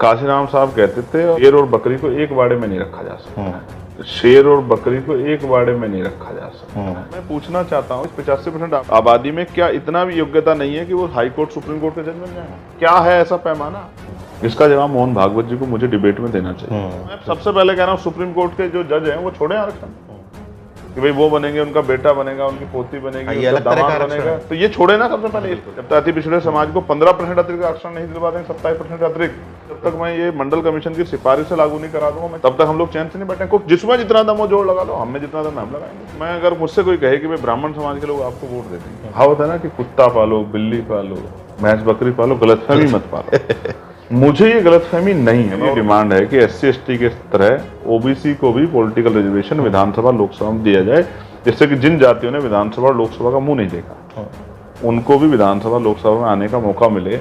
काशीराम साहब कहते थे शेर और बकरी को एक बाड़े में नहीं रखा जा सकता। शेर और बकरी को एक बाड़े में नहीं रखा जा सकता। मैं पूछना चाहता हूँ, इस 85% आबादी में क्या इतना भी योग्यता नहीं है कि वो हाई कोर्ट सुप्रीम कोर्ट के जज बन जाए? क्या है ऐसा पैमाना? इसका जवाब मोहन भागवत जी को मुझे डिबेट में देना चाहिए। मैं सबसे पहले कह रहा हूँ, सुप्रीम कोर्ट के जो जज हैं वो छोड़े आरक्षण कि भाई वो बनेंगे, उनका बेटा बनेगा, उनकी पोती बनेगी, उनका दामाद बनेगा, तो ये छोड़े ना सबसे पहले। जब तक अति पिछड़े समाज को 15% अतिरिक्त आरक्षण नहीं दिलवा देंगे, 27% अतिरिक्त, जब तक मैं ये मंडल कमीशन की सिफारिश से लागू नहीं करा दूंगा, तब तक हम लोग चैन से नहीं बैठेंगे। जिसमें जितना दम हो जोड़ लगा लो, हमें जितना दम हम लगाएंगे। मैं अगर मुझसे कोई कहे कि भाई ब्राह्मण समाज के लोग आपको वोट दे देंगे, कहावत है ना कि कुत्ता पालो, बिल्ली पालो, भैंस बकरी पालो, गलतफहमी मत पालो। मुझे ये गलतफहमी नहीं है। मेरी डिमांड है कि SC ST के तरह OBC को भी पॉलिटिकल रिजर्वेशन विधानसभा लोकसभा में दिया जाए, जिससे कि जिन जातियों ने विधानसभा और लोकसभा का मुंह नहीं देखा, उनको भी विधानसभा लोकसभा में आने का मौका मिले।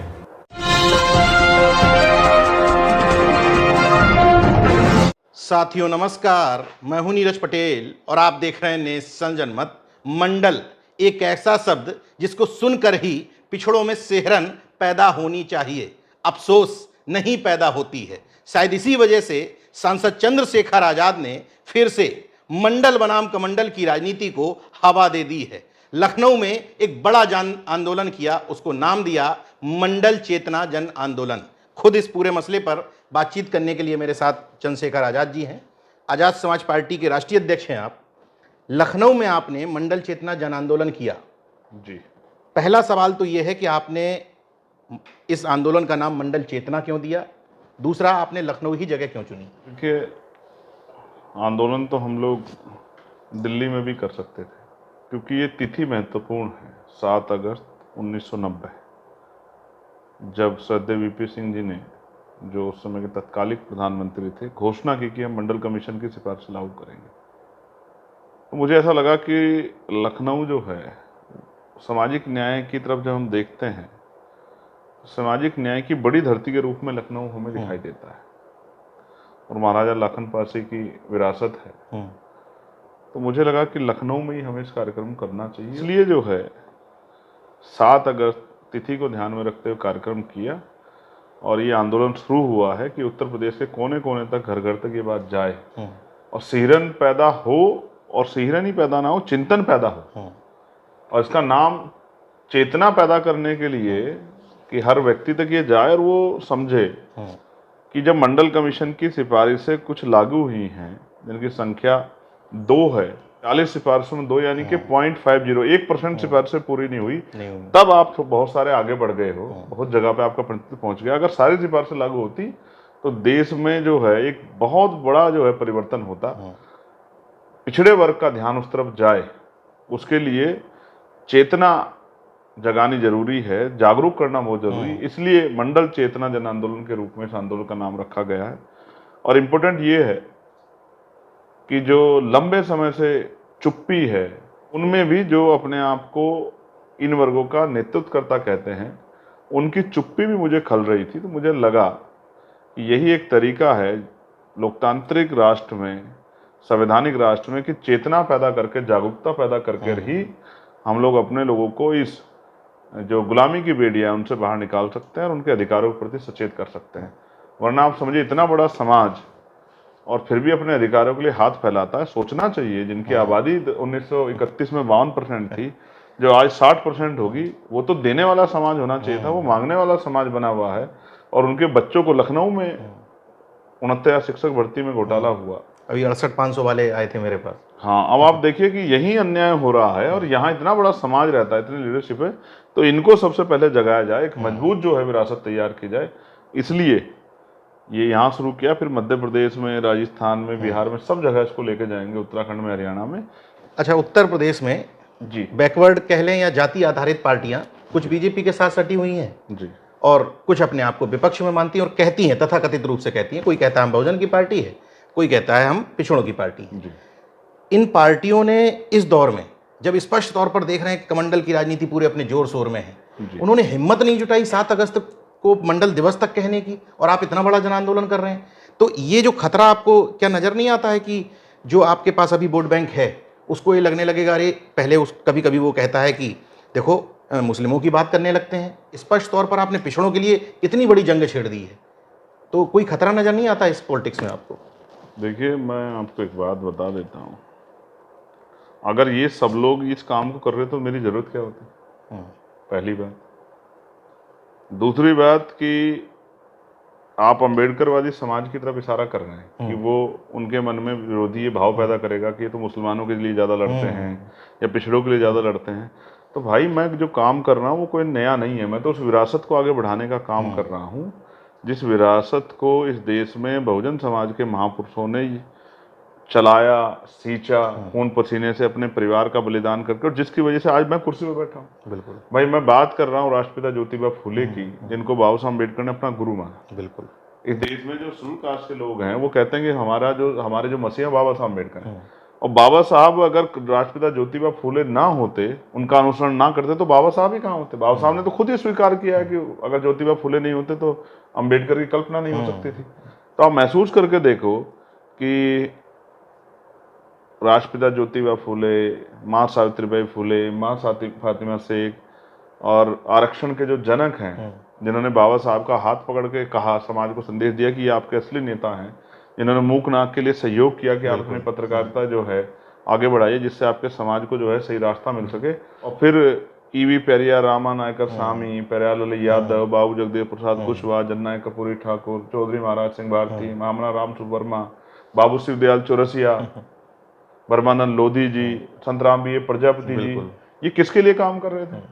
साथियों नमस्कार, मैं हूं नीरज पटेल और आप देख रहे हैं नेशन जनमत। मंडल एक ऐसा शब्द जिसको सुनकर ही पिछड़ों में सिहरन पैदा होनी चाहिए, अफसोस नहीं पैदा होती है। शायद इसी वजह से सांसद चंद्रशेखर आजाद ने फिर से मंडल बनाम कमंडल की राजनीति को हवा दे दी है। लखनऊ में एक बड़ा जन आंदोलन किया, उसको नाम दिया मंडल चेतना जन आंदोलन। खुद इस पूरे मसले पर बातचीत करने के लिए मेरे साथ चंद्रशेखर आजाद जी हैं। आजाद समाज पार्टी के राष्ट्रीय अध्यक्ष हैं आप। लखनऊ में आपने मंडल चेतना जन आंदोलन किया जी। पहला सवाल तो यह है कि आपने इस आंदोलन का नाम मंडल चेतना क्यों दिया? दूसरा, आपने लखनऊ ही जगह क्यों चुनी? देखिए, आंदोलन तो हम लोग दिल्ली में भी कर सकते थे, क्योंकि ये तिथि महत्वपूर्ण है। 7 अगस्त 1990, जब श्रद्धेय VP सिंह जी ने, जो उस समय के तत्कालिक प्रधानमंत्री थे, घोषणा की कि हम मंडल कमीशन की सिफारिश लागू करेंगे, तो मुझे ऐसा लगा कि लखनऊ जो है, सामाजिक न्याय की तरफ जब हम देखते हैं, सामाजिक न्याय की बड़ी धरती के रूप में लखनऊ हमें दिखाई देता है, और महाराजा लखन पासी की विरासत है। तो मुझे लगा कि लखनऊ में ही हमें इस कार्यक्रम करना चाहिए। इसलिए जो है 7 अगस्त तिथि को ध्यान में रखते हुए कार्यक्रम किया, और ये आंदोलन शुरू हुआ है कि उत्तर प्रदेश के कोने कोने तक, घर घर तक ये बात जाए, और सिहरन पैदा हो, और सिहरन ही पैदा ना हो, चिंतन पैदा हो। और इसका नाम चेतना पैदा करने के लिए कि हर व्यक्ति तक ये जाए और वो समझे कि जब मंडल कमीशन की सिफारिशें कुछ लागू हुई हैं, जिनकी संख्या 2 है, 40 सिफारिशों में 2, यानी कि 0.50, 1% सिफारिशें पूरी नहीं हुई, तब आप बहुत सारे आगे बढ़ गए हो, बहुत जगह पे आपका प्रतिनिधित्व पहुंच गया। अगर सारी सिफारिशें लागू होती तो देश में जो है एक बहुत बड़ा जो है परिवर्तन होता। पिछड़े वर्ग का ध्यान उस तरफ जाए, उसके लिए चेतना जगानी जरूरी है, जागरूक करना बहुत जरूरी। इसलिए मंडल चेतना जन आंदोलन के रूप में इस आंदोलन का नाम रखा गया है। और इम्पोर्टेंट ये है कि जो लंबे समय से चुप्पी है, उनमें भी जो अपने आप को इन वर्गों का नेतृत्वकर्ता कहते हैं, उनकी चुप्पी भी मुझे खल रही थी। तो मुझे लगा कि यही एक तरीका है लोकतांत्रिक राष्ट्र में, संवैधानिक राष्ट्र में, कि चेतना पैदा करके, जागरूकता पैदा करके ही हम लोग अपने लोगों को इस जो गुलामी की बेड़ियां उनसे बाहर निकाल सकते हैं और उनके अधिकारों के प्रति सचेत कर सकते हैं। वरना आप समझिए, इतना बड़ा समाज और फिर भी अपने अधिकारों के लिए हाथ फैलाता है। सोचना चाहिए, जिनकी आबादी 1931 में 52% थी, जो आज 60% होगी, वो तो देने वाला समाज होना चाहिए था, वो मांगने वाला समाज बना हुआ है। और उनके बच्चों को लखनऊ में 69 शिक्षक भर्ती में घोटाला हुआ, अभी 68-500 वाले आए थे मेरे पास। हाँ, अब आप देखिए कि यही अन्याय हो रहा है, और यहाँ इतना बड़ा समाज रहता है, इतनी लीडरशिप है, तो इनको सबसे पहले जगाया जाए, एक मजबूत जो है विरासत तैयार की जाए। इसलिए ये यहाँ शुरू किया, फिर मध्य प्रदेश में, राजस्थान में, बिहार में, सब जगह इसको लेके जाएंगे, उत्तराखंड में, हरियाणा में। अच्छा, उत्तर प्रदेश में जी, बैकवर्ड कह लें या जाति आधारित पार्टियां कुछ बीजेपी के साथ सटी हुई हैं जी, और कुछ अपने आप को विपक्ष में मानती हैं और कहती हैं, तथाकथित रूप से कहती हैं। कोई कहता है हम बहुजन की पार्टी है, कोई कहता है हम पिछड़ों की पार्टी है। जी। इन पार्टियों ने इस दौर में, जब स्पष्ट तौर पर देख रहे हैं कि कमंडल की राजनीति पूरे अपने जोर शोर में है, उन्होंने हिम्मत नहीं जुटाई 7 अगस्त को मंडल दिवस तक कहने की, और आप इतना बड़ा जन आंदोलन कर रहे हैं। तो ये जो खतरा आपको क्या नजर नहीं आता है कि जो आपके पास अभी वोट बैंक है, उसको ये लगने लगेगा, अरे पहले कभी कभी वो कहता है कि देखो मुस्लिमों की बात करने लगते हैं, स्पष्ट तौर पर आपने पिछड़ों के लिए इतनी बड़ी जंग छेड़ दी है, तो कोई खतरा नजर नहीं आता इस पॉलिटिक्स में आपको? देखिए, मैं आपको एक बात बता देता हूँ, अगर ये सब लोग इस काम को कर रहे तो मेरी ज़रूरत क्या होती, पहली बात। दूसरी बात कि आप अम्बेडकरवादी समाज की तरफ इशारा कर रहे हैं कि वो उनके मन में विरोधी ये भाव पैदा करेगा कि ये तो मुसलमानों के लिए ज़्यादा लड़ते हैं या पिछड़ों के लिए ज़्यादा लड़ते हैं। तो भाई, मैं जो काम कर रहा हूँ वो कोई नया नहीं है, मैं तो उस विरासत को आगे बढ़ाने का काम कर रहा हूँ, जिस विरासत को इस देश में बहुजन समाज के महापुरुषों ने चलाया, सींचा, खून पसीने से अपने परिवार का बलिदान करके, और जिसकी वजह से आज मैं कुर्सी पर बैठा हूँ। बिल्कुल भाई, मैं बात कर रहा हूँ राष्ट्रपिता ज्योतिबा फुले की, जिनको बाबा साहब अम्बेडकर ने अपना गुरु माना। बिल्कुल। इस देश में जो शेड्यूल कास्ट के लोग हैं वो कहते हैं कि हमारे जो मसीहा बाबा साहब अम्बेडकर हैं, और बाबा साहब अगर राष्ट्रपिता ज्योतिबा फुले ना होते, उनका अनुसरण ना करते, तो बाबा साहब ही कहाँ होते। बाबा साहब ने तो खुद ही स्वीकार किया है कि अगर ज्योतिबा फुले नहीं होते तो अम्बेडकर की कल्पना नहीं हो सकती थी। तो आप महसूस करके देखो कि राष्ट्रपिता ज्योतिबा फुले, माँ सावित्रीबाई फुले, माँ फातिमा शेख और आरक्षण के जो जनक हैं, जिन्होंने बाबा साहब का हाथ पकड़ के कहा, समाज को संदेश दिया कि ये आपके असली नेता हैं, जिन्होंने मूक नाक के लिए सहयोग किया कि आप अपनी पत्रकारिता जो है आगे बढ़ाइए, जिससे आपके समाज को जो है सही रास्ता मिल सके। और फिर ईवी पेरिया, रामा नायकर स्वामी, पेरियालाल यादव, बाबू जगदेव प्रसाद कुशवाहा, जननायक कपूरी ठाकुर, चौधरी महाराज सिंह भारती, महामना राम सुवर्मा, बाबू शिवदयाल चौरसिया, ब्रह्मानंद लोधी जी, संत राम बी प्रजापति जी, ये किसके लिए काम कर रहे थे?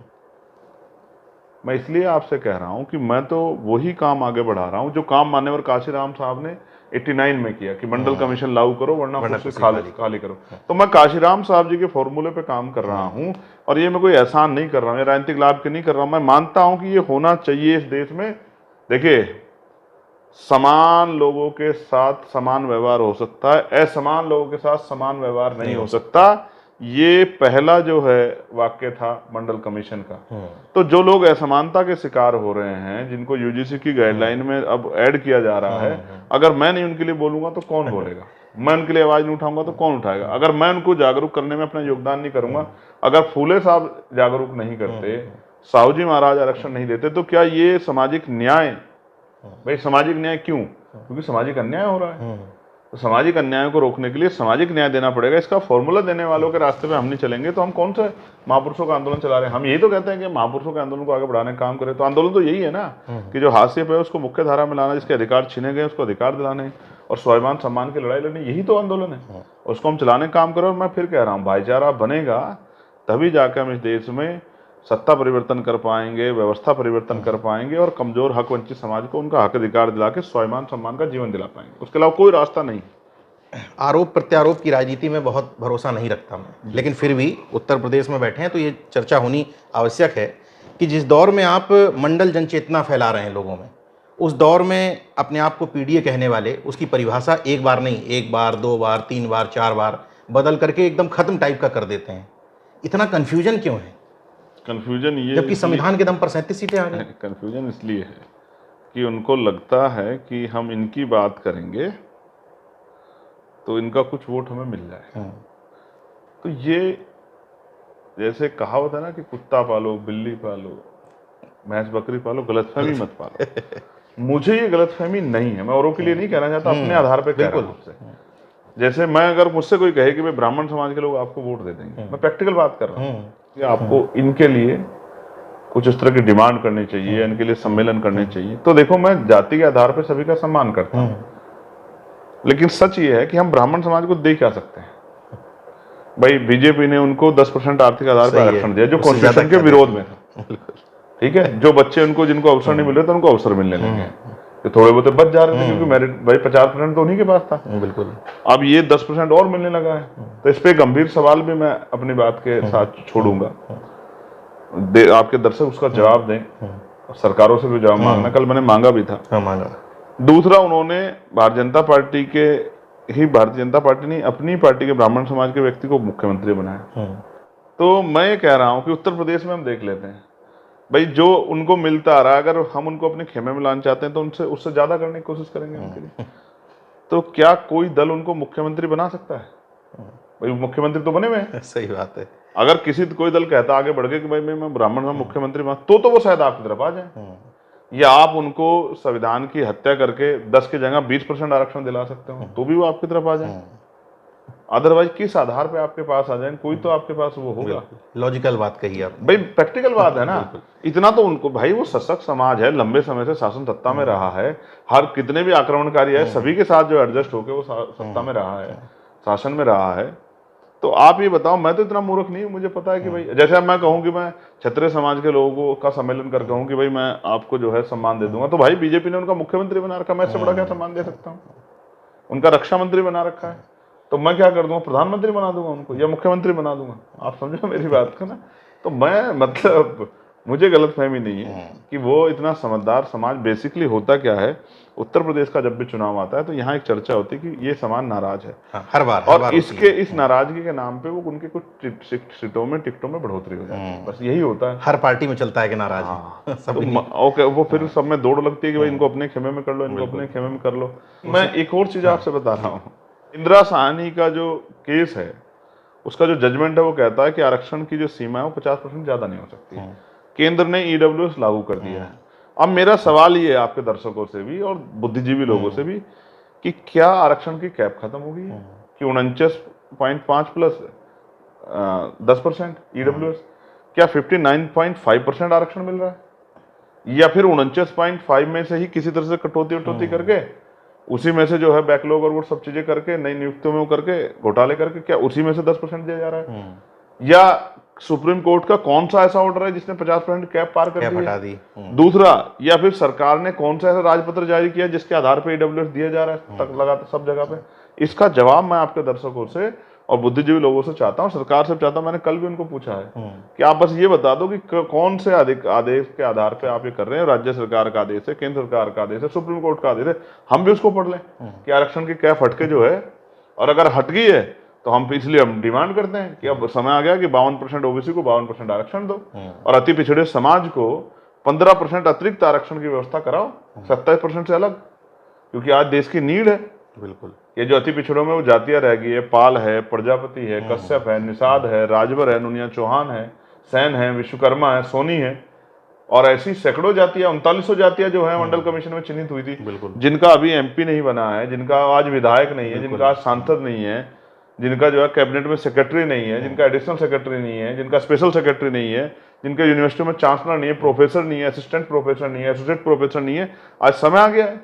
मैं इसलिए आपसे कह रहा हूं कि मैं तो वही काम आगे बढ़ा रहा हूं जो काम मान्यवर काशीराम साहब ने 89 में किया कि मंडल कमीशन लागू करो वरना कुर्सी खाली करो। तो मैं काशीराम साहब जी के फॉर्मूले पे काम कर रहा हूं, और ये मैं कोई एहसान नहीं कर रहा हूं, ये राजनीतिक लाभ के नहीं कर रहा हूं। मैं मानता हूं कि ये होना चाहिए इस देश में। देखिए, समान लोगों के साथ समान व्यवहार हो सकता है, असमान लोगों के साथ समान व्यवहार नहीं हो सकता। ये पहला जो है वाक्य था मंडल कमीशन का। तो जो लोग असमानता के शिकार हो रहे हैं, जिनको यूजीसी की गाइडलाइन में अब ऐड किया जा रहा है, अगर मैं नहीं उनके लिए बोलूंगा तो कौन बोलेगा? मैं उनके लिए आवाज नहीं उठाऊंगा तो कौन उठाएगा? अगर मैं उनको जागरूक करने में अपना योगदान नहीं करूंगा, अगर फूले साहब जागरूक नहीं करते, साहू जी महाराज आरक्षण नहीं देते, तो क्या ये सामाजिक न्याय, भाई सामाजिक न्याय क्यों? क्योंकि सामाजिक अन्याय हो रहा है। तो सामाजिक अन्याय को रोकने के लिए सामाजिक न्याय देना पड़ेगा। इसका फॉर्मूला देने वालों के रास्ते पे हम नहीं चलेंगे तो हम कौन सा महापुरुषों का आंदोलन चला रहे हैं? हम यही तो कहते हैं कि महापुरुषों के आंदोलन को आगे बढ़ाने का काम करें। तो आंदोलन तो यही है ना कि जो हाशिए पे है उसको मुख्य धारा में लाना, जिसके अधिकार छीने गए उसको अधिकार दिलाने और स्वाभिमान सम्मान की लड़ाई लड़नी, यही तो आंदोलन है। उसको हम चलाने का काम करें। और मैं फिर कह रहा हूँ, भाईचारा बनेगा तभी जाकर हम इस देश में सत्ता परिवर्तन कर पाएंगे, व्यवस्था परिवर्तन कर पाएंगे, और कमजोर हक वंचित समाज को उनका हक अधिकार दिला के स्वाभिमान सम्मान का जीवन दिला पाएंगे। उसके अलावा कोई रास्ता नहीं। आरोप प्रत्यारोप की राजनीति में बहुत भरोसा नहीं रखता मैं, लेकिन फिर भी उत्तर प्रदेश में बैठे हैं तो ये चर्चा होनी आवश्यक है कि जिस दौर में आप मंडल जनचेतना फैला रहे हैं लोगों में, उस दौर में अपने आप को पीडीए कहने वाले उसकी परिभाषा एक बार नहीं, एक बार, दो बार, तीन बार, चार बार बदल करके एकदम खत्म टाइप का कर देते हैं। इतना कन्फ्यूजन क्यों है? कन्फ्यूजन ये, जबकि संविधान के दम पर 37 सीटें आ गई। कन्फ्यूजन इसलिए है कि उनको लगता है कि हम इनकी बात करेंगे तो इनका कुछ वोट हमें मिल जाए। तो ये जैसे कहावत है ना कि कुत्ता पालो, बिल्ली पालो, भैंस बकरी पालो, गलतफहमी मत पालो। मुझे ये गलतफहमी नहीं है, मैं औरों के लिए नहीं कहना चाहता, अपने आधार पे कह रहा हूं आपसे। जैसे मैं अगर मुझसे कोई कहे कि भाई ब्राह्मण समाज के लोग आपको वोट दे देंगे, मैं प्रैक्टिकल बात कर रहा हूँ कि आपको इनके लिए कुछ इस तरह की डिमांड करनी चाहिए, इनके लिए सम्मेलन करने चाहिए, तो देखो मैं जाति के आधार पर सभी का सम्मान करता हूँ, लेकिन सच ये है कि हम ब्राह्मण समाज को दे क्या सकते हैं? भाई बीजेपी ने उनको 10% आर्थिक आधार पर आरक्षण दिया जो कॉन्स्टिट्यूशन के विरोध में था। ठीक है, जो बच्चे उनको जिनको अवसर नहीं मिल रहे थे उनको अवसर मिलने लगे, तो थोड़े बहुत बच जा रहे थे क्योंकि मेरिट भाई 50% तो उन्हीं के पास था। बिल्कुल। अब ये 10% और मिलने लगा है। तो इस पे गंभीर सवाल भी मैं अपनी बात के साथ छोड़ूंगा, आपके दर्शक उसका जवाब दें, सरकारों से भी जवाब मांगना। कल मैंने मांगा भी था। मांगा। दूसरा, उन्होंने भारतीय जनता पार्टी ने अपनी पार्टी के ब्राह्मण समाज के व्यक्ति को मुख्यमंत्री बनाया। तो मैं ये कह रहा हूं कि उत्तर प्रदेश में हम देख लेते हैं, भाई जो उनको मिलता आ रहा है, अगर हम उनको अपने खेमे में लाना चाहते हैं तो उससे ज्यादा करने की कोशिश करेंगे उनके लिए। तो क्या कोई दल उनको मुख्यमंत्री बना सकता है? भाई मुख्यमंत्री तो बने हुए हैं। सही बात है। अगर कोई दल कहता आगे बढ़ के कि भाई मैं ब्राह्मण मुख्यमंत्री बना, तो वो शायद आपकी तरफ आ जाए। या आप उनको संविधान की हत्या करके 10 की जगह 20% आरक्षण दिला सकते हो, तो भी वो आपकी तरफ आ जाए। अदरवाइज किस आधार पे आपके पास आ जाए, कोई तो आपके पास वो होगा। लॉजिकल बात कही आप भाई प्रैक्टिकल बात है ना। इतना तो उनको, भाई वो सशक्त समाज है, लंबे समय से शासन सत्ता में रहा है, हर कितने भी आक्रमणकारी है सभी के साथ जो एडजस्ट होके वो सत्ता में रहा है, शासन में रहा है। तो आप ये बताओ, मैं तो इतना मूर्ख नहीं हूं, मुझे पता है कि भाई जैसे अब मैं कहूं कि मैं क्षत्रिय समाज के लोगों का सम्मेलन कर कहूं कि भाई मैं आपको जो है सम्मान दे दूंगा, तो भाई बीजेपी ने उनका मुख्यमंत्री बना रखा, मैं इससे बड़ा क्या सम्मान दे सकता हूं? उनका रक्षा मंत्री बना रखा है, तो मैं क्या कर दूंगा, प्रधानमंत्री बना दूंगा उनको या मुख्यमंत्री बना दूंगा? आप समझो मेरी बात को ना। तो मैं मतलब मुझे गलतफहमी नहीं है कि वो इतना समझदार समाज। बेसिकली होता क्या है, उत्तर प्रदेश का जब भी चुनाव आता है तो यहाँ एक चर्चा होती है कि ये समाज नाराज है। हाँ, हर बार और इसके इस नाराजगी के नाम पे वो उनके कुछ सीटों में टिकटों में बढ़ोतरी हो जाती है, बस यही होता है। हर पार्टी में चलता है कि नाराज है। तो ओके, वो फिर सब में दौड़ लगती है कि भाई इनको अपने खेमे में कर लो, इनको अपने खेमे में कर लो। मैं एक और चीज आपसे बता रहा हूँ, इंदिरा साहनी का जो केस है उसका जो जजमेंट है वो कहता है कि आरक्षण की जो सीमा है वो 50% ज्यादा नहीं हो सकती है। केंद्र ने ईडब्ल्यूएस लागू कर दिया है। अब मेरा सवाल ये है आपके दर्शकों से भी और बुद्धिजीवी लोगों से भी कि क्या आरक्षण की कैप खत्म हो गई है कि 49.5 प्लस 10% ईडब्ल्यूएस, क्या 59.5% आरक्षण मिल रहा है, या फिर 49.5 में से ही किसी तरह से कटौती वटौती करके उसी में से जो है बैकलॉग और वो सब चीजें करके नई नियुक्तियों में करके घोटाले करके क्या उसी में से 10% दिया जा रहा है? या सुप्रीम कोर्ट का कौन सा ऐसा ऑर्डर है जिसने 50% कैप पार कर दी? दूसरा, या फिर सरकार ने कौन सा ऐसा राजपत्र जारी किया जिसके आधार पर ईडब्ल्यूएस दिया जा रहा है तक लगातार सब जगह पे? इसका जवाब मैं आपके दर्शकों से और बुद्धिजीवी लोगों से चाहता हूं, सरकार से चाहता हूं। मैंने कल भी उनको पूछा है कि आप बस ये बता दो कि कौन से आदेश के आधार पे आप ये कर रहे हैं। राज्य सरकार का आदेश है, केंद्र सरकार का आदेश है, सुप्रीम कोर्ट का आदेश है, हम भी उसको पढ़ लें कि आरक्षण की कैप हटके जो है, और अगर हट गई है तो हम इसलिए हम डिमांड करते हैं कि अब समय आ गया कि 52% ओबीसी को 52% आरक्षण दो और अति पिछड़े समाज को 15% अतिरिक्त आरक्षण की व्यवस्था कराओ, 27% से अलग, क्योंकि आज देश की नीड है। बिल्कुल, ये जो अति पिछड़ों में वो जातियां रह गई है, पाल है, प्रजापति है, कश्यप है, निषाद है, राजभर है, नुनिया चौहान है, सैन है, विश्वकर्मा है, सोनी है, और ऐसी सैकड़ों जातियां, 3900 जातियां जो है मंडल कमीशन में चिन्हित हुई थी, जिनका अभी एमपी नहीं बना है, जिनका आज विधायक नहीं है, जिनका आज सांसद नहीं है, जिनका जो है कैबिनेट में सेक्रेटरी नहीं है, जिनका एडिशनल सेक्रेटरी नहीं है, जिनका स्पेशल सेक्रेटरी नहीं है, जिनका यूनिवर्सिटी में चांसलर नहीं है, प्रोफेसर नहीं है, असिस्टेंट प्रोफेसर नहीं है, एसोसिएट प्रोफेसर नहीं है, आज समय आ गया है,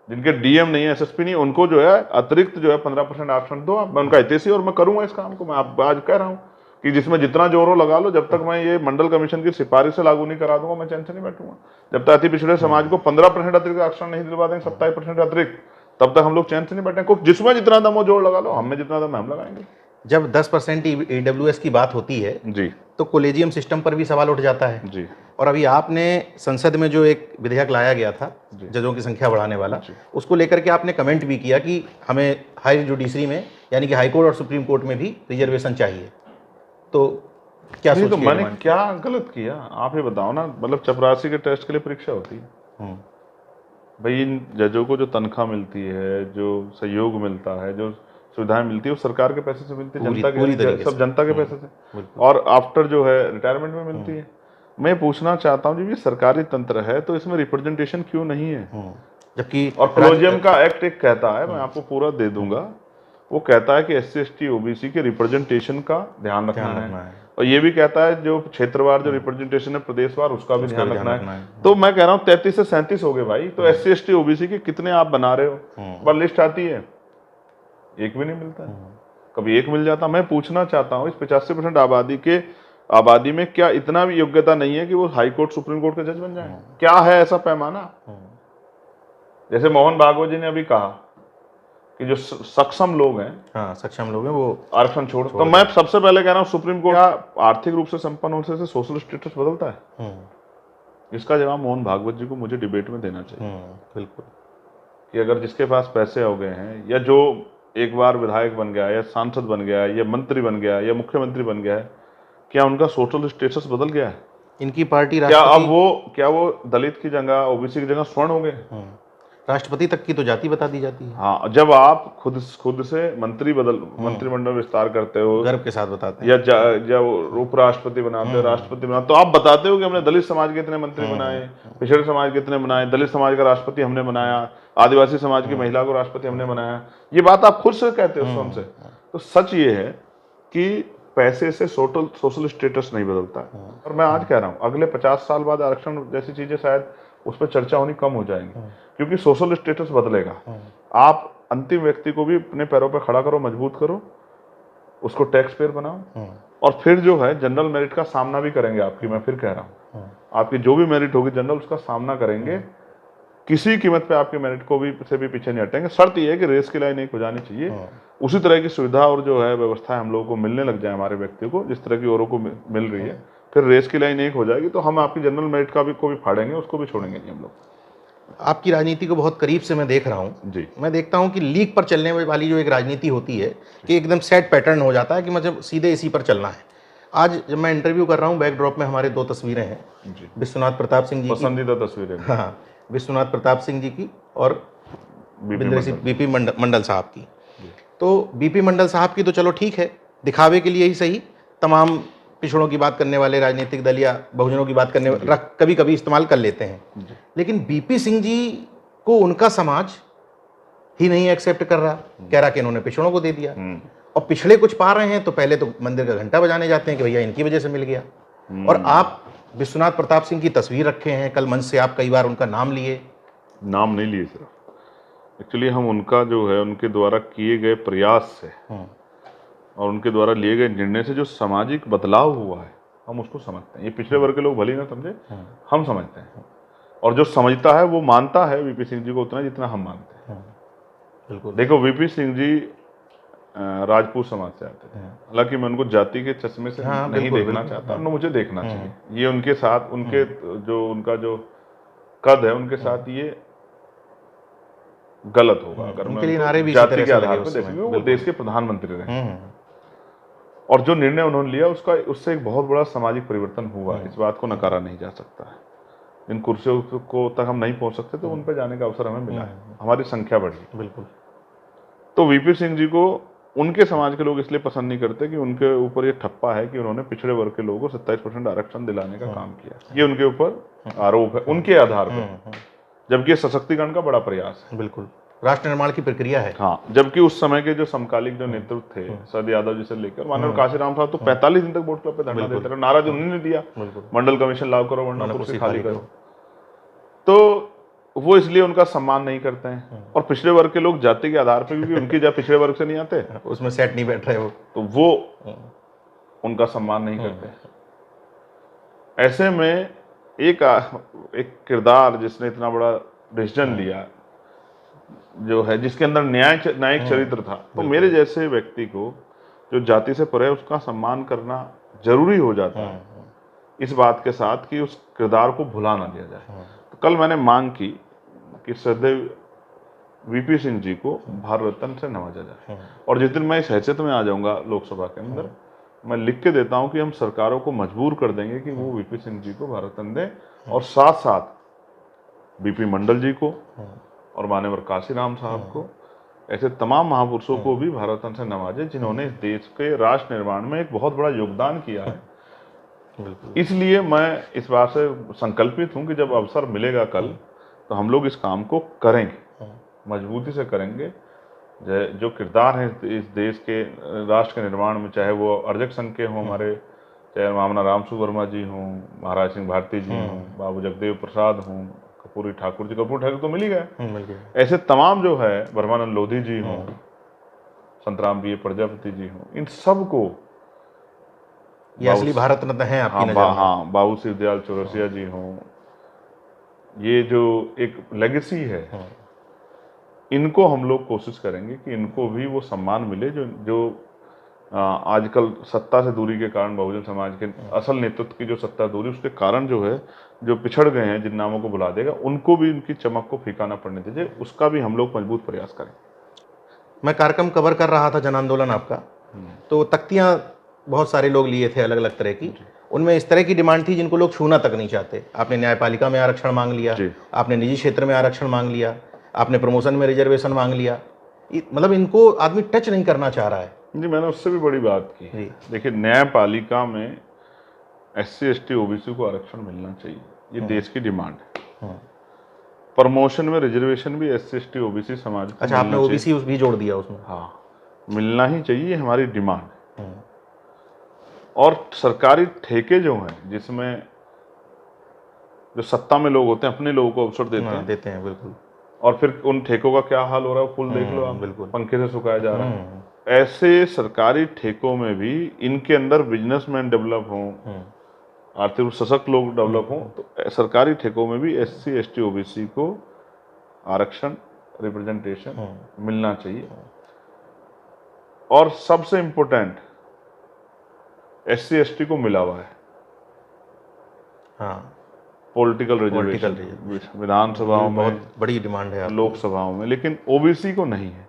जिनके डीएम नहीं है, एसएसपी नहीं है, उनको जो है अतिरिक्त जो है 15% आरक्षण दो। मैं उनका हितैषी और मैं करूंगा इस काम को। मैं आप आज कह रहा हूं कि जिसमें जितना जोर हो लगा लो, जब तक मैं ये मंडल कमीशन की सिफारिश से लागू नहीं करा दूंगा मैं चैन से नहीं बैठूंगा। जब तक अति पिछड़े समाज को 15% अतिरिक्त आरक्षण नहीं दिलवा देंगे, 27% अतिरिक्त, तब तक हम लोग चैन से नहीं बैठेंगे। जिसमें जितना दम हो जोर लगा लो, हमें जितना दम हम लगाएंगे। जब 10% ईडब्ल्यूएस की बात होती है जी, तो कॉलेजियम सिस्टम पर भी सवाल उठ जाता है जी। और अभी आपने संसद में जो एक विधेयक लाया गया था जजों की संख्या बढ़ाने वाला, उसको लेकर के आपने कमेंट भी किया कि हमें हाई जुडिशरी में यानी कि हाई कोर्ट और सुप्रीम कोर्ट में भी रिजर्वेशन चाहिए। तो क्या सोच, तो मैंने क्या गलत किया आप ये बताओ ना। मतलब चपरासी के टेस्ट के लिए परीक्षा होती है भाई, इन जजों को जो तनख्वाह मिलती है, जो सहयोग मिलता है, जो सुविधाएं मिलती है, वो सरकार के पैसे से मिलती है, जनता के, सब जनता के पैसे से, और आफ्टर जो है रिटायरमेंट में मिलती है। मैं पूछना चाहता हूँ, जब ये सरकारी तंत्र है तो इसमें रिप्रेजेंटेशन क्यों नहीं है? जबकि और कॉलेजियम का एक्ट एक कहता है, मैं आपको पूरा दे दूंगा, वो कहता है कि एससी एसटी ओबीसी के रिप्रेजेंटेशन का ध्यान रखना है, और ये भी कहता है जो क्षेत्रवार जो रिप्रेजेंटेशन है प्रदेशवार उसका भी ध्यान रखना है। तो मैं कह रहा हूँ 33 से 37 हो गए भाई, तो एससी एसटी ओबीसी के कितने आप बना रहे हो? पर लिस्ट आती है, एक भी नहीं मिलता है। कभी एक मिल जाता। मैं पूछना चाहता हूँ, इस 85% आबादी में क्या इतना भी योग्यता नहीं है कि वो हाई कोर्ट सुप्रीम कोर्ट के जज बन जाए? क्या है ऐसा पैमाना? जैसे मोहन भागवत जी ने अभी कहा कि जो सक्षम लोग हैं, हाँ सक्षम लोग हैं, वो आरक्षण छोड़। तो मैं सबसे पहले कह रहा हूँ, सुप्रीम कोर्ट आर्थिक रूप से संपन्न होने से सोशल स्टेटस बदलता है? इसका जवाब मोहन भागवत जी को मुझे डिबेट में देना चाहिए। बिल्कुल, कि अगर जिसके पास पैसे हो गए हैं, या जो एक बार विधायक बन गया, या सांसद बन गया, या मंत्री बन गया, या मुख्यमंत्री बन गया है, क्या उनका सोशल स्टेटस बदल गया है? इनकी पार्टी क्या अब क्या वो दलित की जगह ओबीसी की जगह स्वर्ण हो गए? राष्ट्रपति तक की तो जाति बता दी जाती है। हाँ, जब आप खुद से मंत्रिमंडल विस्तार करते हो, गर्व के साथ बताते हैं। या जब उपराष्ट्रपति बनाते हो, राष्ट्रपति बनाते, तो आप बताते हो कि हमने दलित समाज के इतने मंत्री बनाए, पिछड़े समाज के इतने बनाए, दलित समाज का राष्ट्रपति हमने बनाया, आदिवासी समाज की महिला को राष्ट्रपति हमने बनाया। ये बात आप खुद से कहते हो स्वयं से। तो सच ये है कि पैसे से सोशल स्टेटस नहीं बदलता है। और मैं आज कह रहा हूँ अगले 50 साल बाद आरक्षण जैसी चीजें शायद उस पर चर्चा होनी कम हो जाएंगी, क्योंकि सोशल स्टेटस बदलेगा। आप अंतिम व्यक्ति को भी अपने पैरों पर खड़ा करो, मजबूत करो, उसको टैक्स पेयर बनाओ, और फिर जो है जनरल मेरिट का सामना भी करेंगे आपकी। मैं फिर कह रहा हूँ, आपकी जो भी मेरिट होगी जनरल, उसका सामना करेंगे, किसी कीमत पे आपके मेरिट को भी से भी पीछे नहीं हटेंगे। शर्त यह है कि रेस की लाइन एक हो जानी चाहिए। उसी तरह की सुविधा और जो है व्यवस्था हम लोगों को मिलने लग जाए, हमारे व्यक्ति को जिस तरह की औरों को मिल रही है, फिर रेस की लाइन एक हो जाएगी, तो हम आपकी जनरल मेरिट को भी फाड़ेंगे, उसको भी छोड़ेंगे नहीं हम लोग। आपकी राजनीति को बहुत करीब से मैं देख रहा हूँ जी। मैं देखता हूँ कि लीक पर चलने वाली जो एक राजनीति होती है कि एकदम सेट पैटर्न हो जाता है कि मतलब सीधे इसी पर चलना है। आज जब मैं इंटरव्यू कर रहा हूँ, बैकड्रॉप में हमारे 2 तस्वीरें हैं, विश्वनाथ प्रताप सिंह जी की, पसंदीदा तस्वीरें। हाँ, विश्वनाथ प्रताप सिंह जी की और बीपी मंडल साहब की। तो बीपी मंडल साहब की तो चलो ठीक है, दिखावे के लिए ही सही, तमाम पिछड़ों की बात करने वाले राजनीतिक दल या बहुजनों की बात करने कभी कभी इस्तेमाल कर लेते हैं। लेकिन बीपी सिंह जी को उनका समाज ही नहीं एक्सेप्ट कर रहा, कह रहा कि इन्होंने पिछड़ों को दे दिया, और पिछड़े कुछ पा रहे हैं तो पहले तो मंदिर का घंटा बजाने जाते हैं कि भैया इनकी वजह से मिल गया। और आप विश्वनाथ प्रताप सिंह की तस्वीर रखे हैं, कल मंच से आप कई बार उनका नाम लिए। नाम नहीं लिए सिर्फ, एक्चुअली हम उनका जो है उनके द्वारा किए गए प्रयास से और उनके द्वारा लिए गए निर्णय से जो सामाजिक बदलाव हुआ है, हम उसको समझते हैं। ये पिछड़े वर्ग के लोग भले ना समझे, हम समझते हैं, और जो समझता है वो मानता है वीपी सिंह जी को उतना जितना हम मानते हैं। बिल्कुल। देखो, वीपी सिंह जी राजपूत समाज से आते थे, हालांकि मैं उनको जाति के चश्मे से नहीं देखना चाहता, मुझे देखना चाहिए। ये उनके साथ उनके उनका जो कद है, उनके साथ ये गलत होगा अगर मैं जाति के आधार पर देखूंगा। वो देश के प्रधानमंत्री रहे, और जो निर्णय उन्होंने लिया उससे एक बहुत बड़ा सामाजिक परिवर्तन हुआ, इस बात को नकारा नहीं जा सकता है। इन कुर्सियों को तक हम नहीं पहुंच सकते, तो उन पर जाने का अवसर हमें मिला है, हमारी संख्या बढ़ी। बिल्कुल। तो वीपी सिंह जी को उनके समाज के लोग इसलिए पसंद नहीं करते कि उनके ऊपर ये ठप्पा है कि उन्होंने पिछड़े वर्ग के लोगों को 27% आरक्षण दिलाने का काम किया। ये उनके ऊपर आरोप है, उनके आधार पर, जबकि सशक्तिकरण का बड़ा प्रयास है। बिल्कुल, राष्ट्र निर्माण की प्रक्रिया है। हाँ, जबकि उस समय के जो समकालिक जो नेतृत्व थे, शरद यादव जी से लेकर माननीय काशीराम साहब, तो 45 दिन तक बोट क्लब पे धरना देते रहे। नारा जो उन्होंने दिया, मंडल कमीशन लागू करो वरना कुर्सी खाली करो, तो वो इसलिए उनका सम्मान नहीं करते हैं। और पिछड़े वर्ग के लोग जाति के आधार पर, क्योंकि उनके जब पिछड़े वर्ग से नहीं आते, उसमें सेट नहीं बैठ रहे हो, तो वो उनका सम्मान नहीं करते। ऐसे में एक किरदार जिसने इतना बड़ा डिसीजन लिया, जो है जिसके अंदर न्यायिक चरित्र था, तो मेरे जैसे व्यक्ति को जो जाति से परे, उसका सम्मान करना जरूरी हो जाता है, इस बात के साथ कि उस किरदार को भुला ना दिया जाए। तो कल मैंने मांग की कि सदैव वीपी सिंह जी को भारत रत्न से नवाजा जाए, और जिस दिन मैं इस हैसियत में आ जाऊंगा लोकसभा के अंदर, मैं लिख के देता हूं कि हम सरकारों को मजबूर कर देंगे कि वो वीपी सिंह जी को भारत रत्न दें, और साथ साथ बीपी मंडल जी को और मान्यवर काशीराम साहब को, ऐसे तमाम महापुरुषों को भी भारत रत्न से नवाजे जिन्होंने इस देश के राष्ट्र निर्माण में एक बहुत बड़ा योगदान किया है। इसलिए मैं इस बात से संकल्पित हूं कि जब अवसर मिलेगा कल, तो हम लोग इस काम को करेंगे, मजबूती से करेंगे। जो किरदार है इस देश के राष्ट्र के निर्माण में, चाहे वो अर्जक संघ के हों हमारे, चाहे मामना रामसु वर्मा जी हों, महाराज सिंह भारती जी हों, बाबू जगदेव प्रसाद हों, कपूरी ठाकुर जी, कपूर ठाकुर तो मिल ही गए, ऐसे तमाम जो है, ब्रह्मानंद लोधी जी हों, संतराम बी प्रजापति जी हों, इन सब को ये असली भारत रत्न है आपकी नजर में। हाँ, बाबू शिवदयाल चौरसिया जी हों, ये जो एक लेगेसी है, इनको हम लोग कोशिश करेंगे कि इनको भी वो सम्मान मिले जो आजकल सत्ता से दूरी के कारण, बहुजन समाज के असल नेतृत्व की जो सत्ता दूरी, उसके कारण जो है, जो पिछड़ गए हैं, जिन नामों को बुला देगा, उनको भी उनकी चमक को फीका ना पड़ने दीजिए, उसका भी हम लोग मजबूत प्रयास करें। मैं कार्यक्रम कवर कर रहा था जन आंदोलन आपका, तो तख्तियां बहुत सारे लोग लिए थे अलग अलग तरह की, उनमें इस तरह की डिमांड थी जिनको लोग छूना तक नहीं चाहते। आपने न्यायपालिका में आरक्षण मांग लिया, आपने निजी क्षेत्र में आरक्षण मांग लिया, आपने प्रमोशन में रिजर्वेशन मांग लिया। मतलब इनको आदमी टच नहीं करना चाह रहा है। जी, मैंने उससे भी बड़ी बात की। जी। देखिए, न्यायपालिका में SC ST OBC को आरक्षण मिलना चाहिए, ये देश की डिमांड है। प्रमोशन में रिजर्वेशन भी SC ST OBC समाज को अच्छा, आपने मिलना ओबीसी भी जोड़ दिया उसमें? हाँ, मिलना ही चाहिए, हमारी डिमांड है। और सरकारी ठेके जो हैं, जिसमें जो सत्ता में लोग होते हैं अपने लोगों को अवसर देते हैं, बिल्कुल। और फिर उन ठेकों का क्या हाल हो रहा है, फुल देख लो आप, बिल्कुल। पंखे से सुखाया जा रहा है। ऐसे सरकारी ठेकों में भी इनके अंदर बिजनेसमैन डेवलप हों, आर्थिक रूप से सशक्त लोग डेवलप हों, तो सरकारी ठेकों में भी SC ST OBC को आरक्षण, रिप्रेजेंटेशन मिलना चाहिए। और सबसे इंपॉर्टेंट, SC ST को मिला हुआ है पॉलिटिकल रिजर्वेशन विधानसभाओं में, बहुत बड़ी डिमांड है लोकसभाओं में, लेकिन OBC को नहीं है।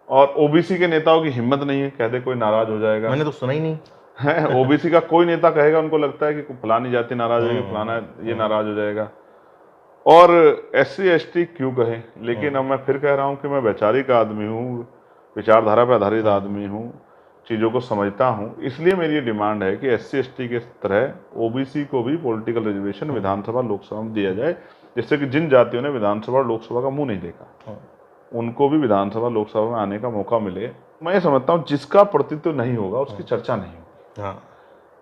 और OBC के नेताओं की हिम्मत नहीं है, कहते कोई नाराज हो जाएगा। मैंने तो सुना ही नहीं है। OBC का कोई नेता कहेगा, उनको लगता है कि फलानी जाति नाराज होगी, फलाना ये नाराज हो जाएगा। और SC ST क्यों कहे, लेकिन अब मैं फिर कह रहा हूं कि मैं वैचारिक आदमी हूं, विचारधारा पर आधारित आदमी हूं, चीज़ों को समझता हूं, इसलिए मेरी ये डिमांड है कि SC ST के तरह OBC को भी पॉलिटिकल रिजर्वेशन विधानसभा लोकसभा में दिया जाए, जिससे कि जिन जातियों ने विधानसभा और लोकसभा का मुंह नहीं देखा, उनको भी विधानसभा लोकसभा में आने का मौका मिले। मैं ये समझता हूँ जिसका प्रतिनिधित्व नहीं होगा उसकी चर्चा नहीं होगी।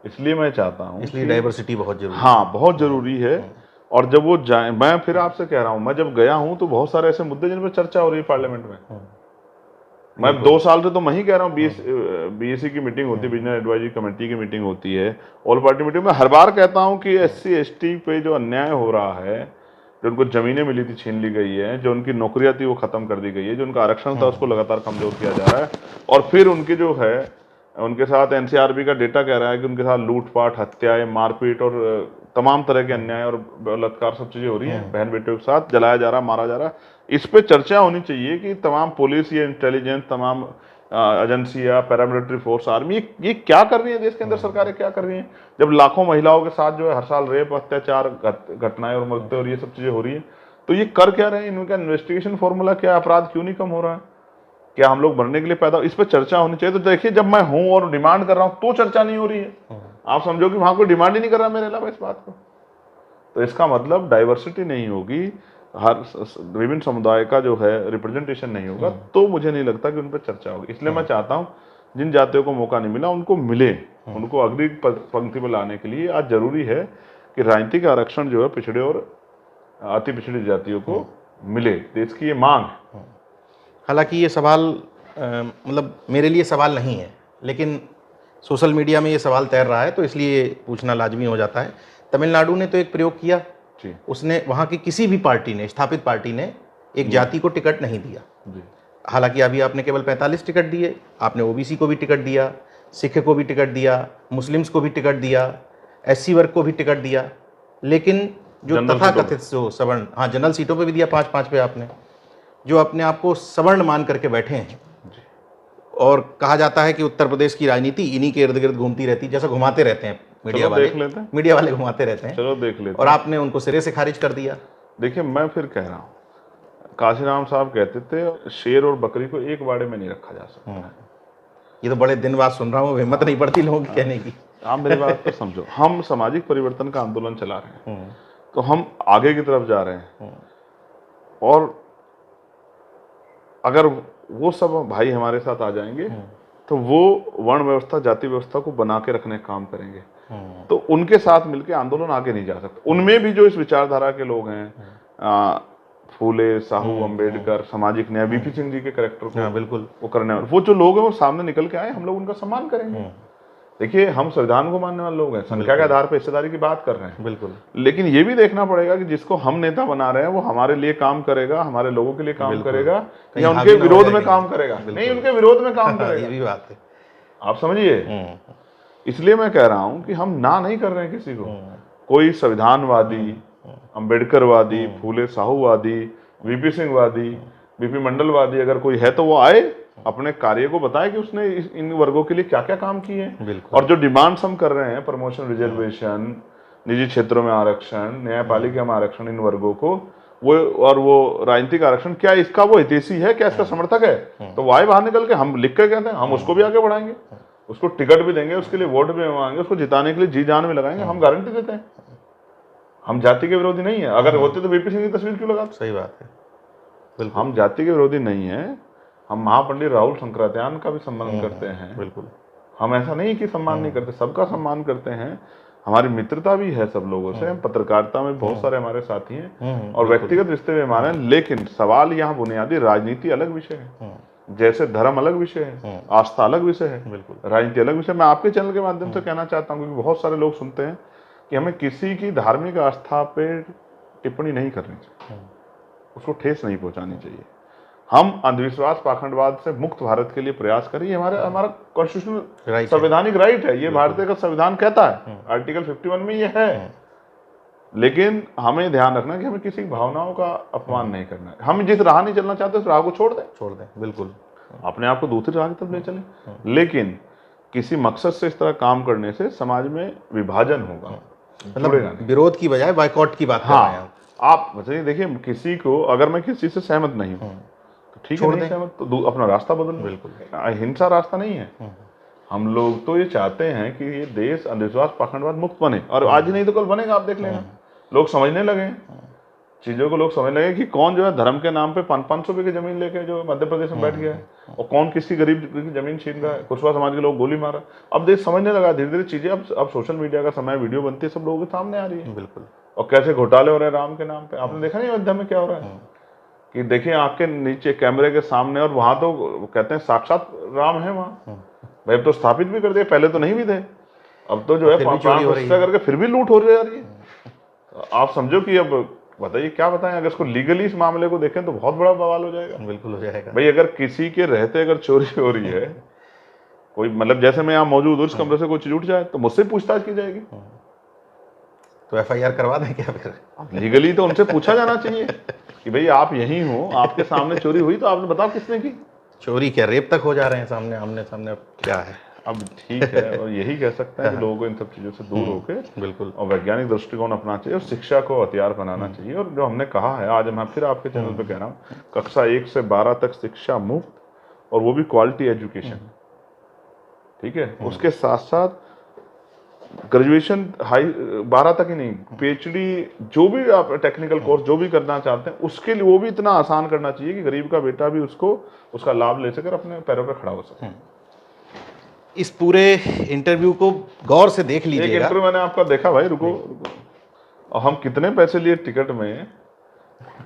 इसलिए मैं चाहता हूँ, इसलिए डाइवर्सिटी बहुत जरूरी है। हाँ, बहुत जरूरी है। और जब वो जाए, मैं फिर आपसे कह रहा हूँ, मैं जब गया हूँ तो बहुत सारे ऐसे मुद्दे जिन पर चर्चा हो रही है पार्लियामेंट में। मैं 2 साल से तो मैं ही कह रहा हूँ, BSc की मीटिंग होती है, बिजनेस एडवाइजरी कमेटी की मीटिंग होती है, ऑल पार्टी मीटिंग में हर बार कहता हूँ कि SC ST पे जो अन्याय हो रहा है, जो उनको जमीनें मिली थी छीन ली गई है, जो उनकी नौकरियां थी वो खत्म कर दी गई है, जो उनका आरक्षण था उसको लगातार कमजोर किया जा रहा है, और फिर उनकी जो है उनके साथ NCRB का डेटा कह रहा है कि उनके साथ लूटपाट, हत्याएं, मारपीट और तमाम तरह के अन्याय और बलात्कार सब चीजें हो रही हैं, बहन बेटियों के साथ जलाया जा रहा, मारा जा रहा। इस पे चर्चा होनी चाहिए कि तमाम पुलिस या इंटेलिजेंस, तमाम एजेंसियां, पैरामिलिट्री फोर्स, आर्मी, ये क्या कर रही है देश के अंदर, सरकारें क्या कर रही हैं, जब लाखों महिलाओं के साथ जो है हर साल रेप, अत्याचार, घटनाएं और मृत्यु और ये सब चीजें हो रही है, तो ये कर क्या रहे हैं, इनका इन्वेस्टिगेशन फॉर्मूला क्या, अपराध क्यों नहीं कम हो रहा है, क्या हम लोग बढ़ने के लिए पैदा, इस पर चर्चा होनी चाहिए। तो देखिए, जब मैं हूं और डिमांड कर रहा हूं तो चर्चा नहीं हो रही है, आप समझो कि वहां कोई डिमांड ही नहीं कर रहा मेरे अलावा इस बात को, तो इसका मतलब डाइवर्सिटी नहीं होगी, हर विभिन्न समुदाय का जो है रिप्रेजेंटेशन नहीं होगा, तो मुझे नहीं लगता कि उन पर चर्चा होगी। इसलिए मैं चाहता हूं जिन जातियों को मौका नहीं मिला उनको मिले, उनको अग्नि पंक्ति में लाने के लिए आज जरूरी है कि राजनीतिक आरक्षण जो है पिछड़े और अति पिछड़ी जातियों को मिले, देश की ये मांग है। हालांकि ये सवाल मतलब मेरे लिए सवाल नहीं है, लेकिन सोशल मीडिया में ये सवाल तैर रहा है तो इसलिए पूछना लाजमी हो जाता है। तमिलनाडु ने तो एक प्रयोग किया, उसने वहाँ की किसी भी पार्टी ने, स्थापित पार्टी ने एक जाति को टिकट नहीं दिया। हालांकि अभी आपने केवल 45 टिकट दिए, आपने OBC को भी टिकट दिया, सिख को भी टिकट दिया, मुस्लिम्स को भी टिकट दिया, SC वर्ग को भी टिकट दिया, लेकिन जो तथाकथित जो सवर्ण, हाँ, जनरल सीटों पे भी दिया 5-5 पे आपने, जो अपने आप को सवर्ण मान करके बैठे हैं, और कहा जाता है कि उत्तर प्रदेश की राजनीति इन्हीं के इर्द गिर्द घूमती रहती, जैसा घुमाते रहते हैं मीडिया वाले घुमाते रहते हैं, चलो देख लेते हैं, और आपने उनको सिरे से खारिज कर दिया। देखिए, मैं फिर कह रहा हूँ, काशीराम साहब कहते थे शेर और बकरी को एक बाड़े में नहीं रखा जा सकता। ये तो बड़े दिन बाद सुन रहा हूँ, हिम्मत नहीं पड़ती लोगों की कहने की। आप मेरी बात तो समझो, हम सामाजिक परिवर्तन का आंदोलन चला रहे हैं, तो हम आगे की तरफ जा रहे हैं, और अगर वो सब भाई हमारे साथ आ जाएंगे तो वो वर्ण व्यवस्था, जाति व्यवस्था को बना के रखने का काम करेंगे, तो उनके साथ मिलकर आंदोलन आगे नहीं जा सकता। उनमें भी जो इस विचारधारा के लोग हैं, फूले, साहू, अंबेडकर, सामाजिक न्याय, VP सिंह जी के कैरेक्टर को बिल्कुल वो करने वाले, वो जो लोग हैं वो सामने निकल के आए, हम लोग उनका सम्मान करेंगे। देखिए, हम संविधान को मानने वाले लोग हैं, संख्या के आधार पर हिस्सेदारी की बात कर रहे हैं, बिल्कुल, लेकिन ये भी देखना पड़ेगा कि जिसको हम नेता बना रहे हैं वो हमारे लिए काम करेगा, हमारे लोगों के लिए काम करेगा, या उनके विरोध में काम करेगा, नहीं उनके विरोध में काम करेगा, ये भी बात है, आप समझिए। इसलिए मैं कह रहा हूं कि हम ना नहीं कर रहे हैं किसी को, कोई संविधानवादी, अंबेडकरवादी, फूले साहूवादी, VP सिंहवादी, BP मंडलवादी अगर कोई है तो वो आए, अपने कार्य को बताए कि उसने इन वर्गों के लिए क्या क्या काम किए हैं, और जो डिमांड्स हम कर रहे हैं, प्रमोशन, रिजर्वेशन, निजी क्षेत्रों में आरक्षण, न्यायपालिका में आरक्षण, इन वर्गों को वो और वो राजनीतिक आरक्षण क्या इसका वो हितैषी है, क्या इसका समर्थक है, तो वो आए बाहर निकल के, हम लिख के कहते हैं हम उसको भी आगे बढ़ाएंगे, उसको टिकट भी देंगे, उसके लिए वोट भी मांगेंगे, उसको जिताने के लिए जी जान भी लगाएंगे, हम गारंटी देते हैं। हम जाति के विरोधी नहीं है, अगर होते तो वीपी सिंह की तस्वीर क्यों लगाते? सही बात है, बिल्कुल। हम जाति के विरोधी नहीं है, हम महापंडित राहुल शंकराचार्य का भी सम्मान करते हैं, बिल्कुल। हम ऐसा नहीं कि सम्मान नहीं करते, सबका सम्मान करते हैं, हमारी मित्रता भी है सब लोगों से, पत्रकारिता में बहुत सारे हमारे साथी हैं और व्यक्तिगत रिश्ते भी हमारे हैं, लेकिन सवाल यहाँ बुनियादी राजनीति अलग विषय है, जैसे धर्म अलग विषय है, आस्था अलग विषय है, बिल्कुल। राजनीति अलग विषय। मैं आपके चैनल के माध्यम से कहना चाहता हूँ, क्योंकि बहुत सारे लोग सुनते हैं कि हमें किसी की धार्मिक आस्था पे टिप्पणी नहीं करनी चाहिए, उसको ठेस नहीं पहुंचानी चाहिए। हम अंधविश्वास पाखंडवाद से मुक्त भारत के लिए प्रयास करें, ये हमारा कॉन्स्टिट्यूशनल संवैधानिक राइट है, ये भारतीय का संविधान कहता है, आर्टिकल 51 में ये है। लेकिन हमें ध्यान रखना कि हमें किसी भावनाओं का अपमान नहीं करना है। हम जिस राह नहीं चलना चाहते उस राह को छोड़ दें, बिल्कुल, अपने आप को दूसरी राह की तरफ ले चलें, लेकिन किसी मकसद से इस तरह काम करने से समाज में विभाजन होगा, मतलब विरोध की बजाय बायकॉट की बात कर रहे हैं आप। बताइए, देखिए, किसी को अगर मैं किसी से सहमत नहीं हूँ तो ठीक है, नहीं सहमत तो अपना रास्ता बदल, बिल्कुल, हिंसा रास्ता नहीं है। हम लोग तो ये चाहते हैं कि ये देश अंधविश्वास पाखंडवाद मुक्त बने, और आज ही नहीं तो कल बनेगा, आप देख लेना। लोग समझने लगे चीजों को, लोग समझने लगे कि कौन जो है धर्म के नाम पे 500 रुपए की जमीन लेके जो मध्य प्रदेश में बैठ गया है, और कौन किसी गरीब की जमीन छीन रहा है, कुशवा समाज के लोग गोली मारा। अब देश समझने लगा धीरे धीरे चीजें, अब सोशल मीडिया का समय, वीडियो बनती है, सब लोगों के सामने आ रही है, बिल्कुल। और कैसे घोटाले हो रहे हैं राम के नाम पे, आपने देखा नहीं अयोध्या में क्या हो रहा है, कि देखिए आपके नीचे कैमरे के सामने, और वहां तो कहते हैं साक्षात राम है वहां, भाई अब तो स्थापित भी कर दिए, पहले तो नहीं भी थे, अब तो जो है प्राण प्रतिष्ठा करके फिर भी लूट हो रही है। आप समझो कि अब बताइए क्या बताएं, अगर इसको लीगली इस मामले को देखें तो बहुत बड़ा बवाल हो जाएगा, बिल्कुल हो जाएगा। भाई अगर किसी के रहते अगर चोरी हो रही है, कोई मतलब जैसे मैं यहाँ मौजूद हूँ, उस कमरे से कोई चीज उठ जाए तो मुझसे पूछताछ की जाएगी, तो एफआईआर करवा दें क्या? फिर लीगली तो उनसे पूछा जाना चाहिए कि भाई आप यहीं हो, आपके सामने चोरी हुई, तो आपने बताओ किसने की। चोरी क्या, रेप तक हो जा रहे हैं सामने, आमने सामने, अब क्या है। अब ठीक है, और यही कह सकते हैं कि लोगों को इन सब चीज़ों से दूर होके, बिल्कुल, और वैज्ञानिक दृष्टिकोण अपनाना चाहिए, और शिक्षा को हथियार बनाना चाहिए। और जो हमने कहा है, आज मैं फिर आपके चैनल पे कह रहा हूँ, कक्षा 1 से 12 तक शिक्षा मुफ्त, और वो भी क्वालिटी एजुकेशन, ठीक है। उसके साथ साथ ग्रेजुएशन हाई 12 तक ही नहीं, पीएचडी, जो भी आप टेक्निकल कोर्स जो भी करना चाहते हैं, उसके लिए वो भी इतना आसान करना चाहिए कि गरीब का बेटा भी उसका लाभ ले सके, अपने पैरों पर खड़ा हो सके। इस पूरे इंटरव्यू को गौर से देख लीजिएगा। एक इंटरव्यू मैंने आपका देखा भाई, रुको, और हम कितने पैसे लिए टिकट में,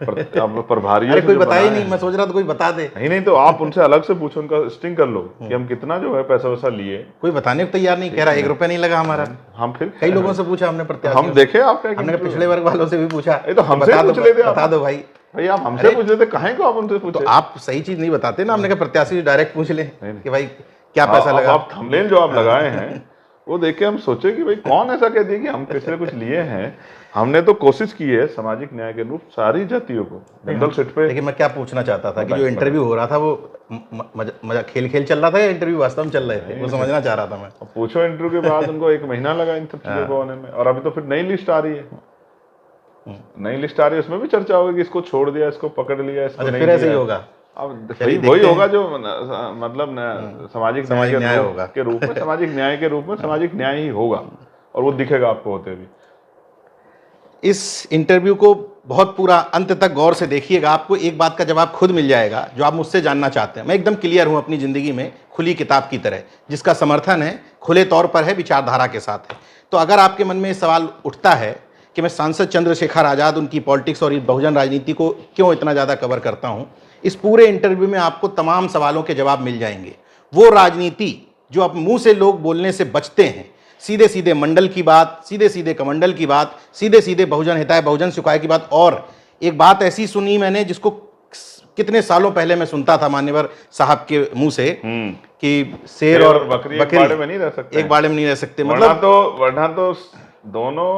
प्रभारी, अरे कोई बता ही नहीं, मैं सोच रहा था कोई बता दे। नहीं तो आप उनसे अलग से पूछो, उनका स्टिंग कर लो कि हम कितना जो है पैसा वैसा लिए। कोई बताने को तैयार नहीं, कह रहा 1 रुपया नहीं लगा हमारा। हम फिर कई लोगों से पूछा हमने, प्रत्याशी, हम देखे आपका, हमने पिछले वर्ग वालों से भी पूछा, तो हमसे पूछ लेते, बता दो भाई, आप हमसे पूछ लेते, कहें को आप उनसे पूछे, तो आप सही चीज नहीं बताते ना। हमने कहा प्रत्याशी डायरेक्ट पूछ ले कि भाई क्या पैसा लगा। आप थंबनेल जो आप लगाए हैं वो देख के हम सोचे कि भाई कौन ऐसा कह दिया कि हम किसी कुछ लिए हैं। हमने तो कोशिश की है सामाजिक न्याय के अनुरूप सारी जातियों को जनरल सीट पे। लेकिन मैं क्या पूछना चाहता था कि जो इंटरव्यू हो रहा था वो मजा खेल चल रहा था या इंटरव्यू वास्तव में चल रहे थे, वो समझना चाह रहा था मैं। पूछो, इंटरव्यू के बाद उनको 1 महीना लगा इन सब चीजों को होने में, और अभी तो फिर नई लिस्ट आ रही है, नई लिस्ट आ रही है, उसमें भी चर्चा होगी कि इसको छोड़ दिया, इसको पकड़ लिया, इसको नहीं, फिर ऐसे ही होगा। अब वही होगा जो मतलब सामाजिक न्याय होगा के रूप में, सामाजिक न्याय के रूप में सामाजिक न्याय ही होगा, और वो दिखेगा आपको होते भी। इस इंटरव्यू को बहुत पूरा अंत तक गौर से देखिएगा, आपको एक बात का जवाब खुद मिल जाएगा जो आप मुझसे जानना चाहते हैं। मैं एकदम क्लियर हूं अपनी ज़िंदगी में, खुली किताब की तरह, जिसका समर्थन है, खुले तौर पर है, विचारधारा के साथ है। तो अगर आपके मन में ये सवाल उठता है कि मैं सांसद चंद्रशेखर आज़ाद, उनकी पॉलिटिक्स और बहुजन राजनीति को क्यों इतना ज़्यादा कवर करता हूँ, इस पूरे इंटरव्यू में आपको तमाम सवालों के जवाब मिल जाएंगे। वो राजनीति जो अब मुँह से लोग बोलने से बचते हैं, सीधे सीधे मंडल की बात, सीधे सीधे कमंडल की बात, सीधे सीधे बहुजन हिताय बहुजन सुखाय की बात। और एक बात ऐसी सुनी मैंने जिसको कितने सालों पहले मैं सुनता था मान्यवर साहब के मुंह से कि शेर और बकरी एक बाड़े में नहीं रह सकते, मतलब वरना तो दोनों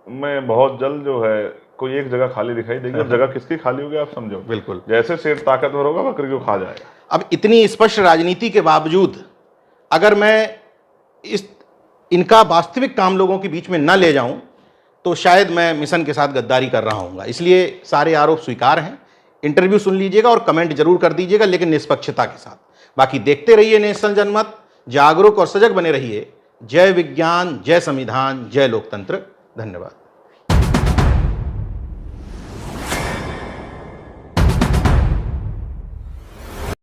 में बहुत जल्द जो है कोई एक जगह खाली दिखाई देगी, और जगह किसकी खाली होगी आप समझो। बिल्कुल, जैसे शेर ताकतवर होगा बकरी को खा जाएगा। अब इतनी स्पष्ट राजनीति के बावजूद अगर मैं इनका वास्तविक काम लोगों के बीच में न ले जाऊं तो शायद मैं मिशन के साथ गद्दारी कर रहा हूँगा। इसलिए सारे आरोप स्वीकार हैं। इंटरव्यू सुन लीजिएगा और कमेंट जरूर कर दीजिएगा, लेकिन निष्पक्षता के साथ। बाकी देखते रहिए नेशन जनमत, जागरूक और सजग बने रहिए। जय विज्ञान, जय संविधान, जय लोकतंत्र। धन्यवाद।